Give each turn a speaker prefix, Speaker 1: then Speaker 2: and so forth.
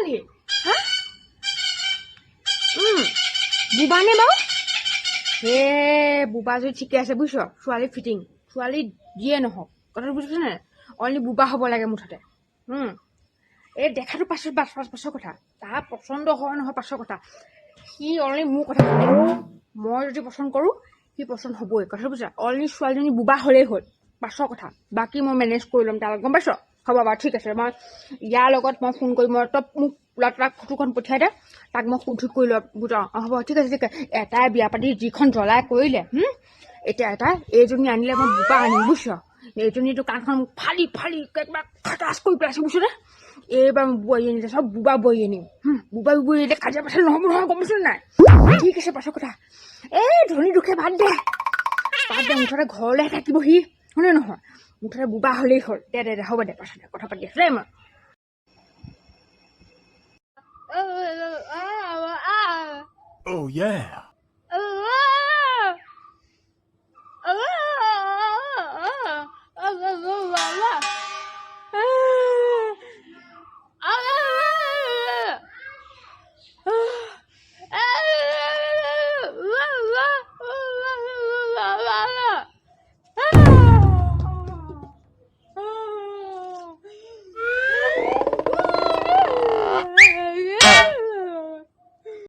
Speaker 1: পালেহি হা বুবা নে বাৰু হে বুবা যদি ঠিকে আছে বুজিছ ছোৱালী ফিটিং ছোৱালী যিয়ে নহওক কথাটো বুজিছ নে অনলি বুবা হ'ব লাগে মুঠতে এই দেখাটো পাছৰ কথা তাৰ পচন্দ হয় নহয় পাছৰ কথা সি অনলি মোৰ কথা মই যদি পচন্দ কৰোঁ সি পচন্দ হ'বই কথাটো বুজিছা অনলি ছোৱালীজনী বুবা হ'লেই হ'ল পাছৰ কথা বাকী মই মেনেজ কৰি ল'ম তাৰ লগত গম পাইছ হ'ব বাৰু ঠিক আছে মই ইয়াৰ লগত মই ফোন কৰিম মই তই মোক ল'ৰাটোক ফটোখন পঠিয়াই দে তাক মই ফোন ঠিক কৰি ল'ম বুজা হ'ব ঠিক আছে এটাই বিয়া পাতি যিখন জ্বলাই কৰিলে এতিয়া এটাই এইজনী আনিলে মই বুবা আনিম বুজিছ এইজনীটো কাণখন ফালি একবাৰ খাটাচ কৰি পেলাইছে বুজিছ নে এইবাৰ বোৱাৰী আনিলে চব বুবা বোৱাৰী আনিম বুবা বোৱাৰী এতিয়া কাজিয়া পাছাল নহ'ব নহয় গম পাইছ নাই ঠিক আছে পাছৰ কথা এই ধনী দুখে বাদ দে মুঠতে ঘৰলৈ থাকিবহি হয়নে নহয় মুঠতে বুবা হ'লেই হ'ল দে হ'ব দে পাছতে কথা পাতি আছো দেই মই
Speaker 2: Oh yeah.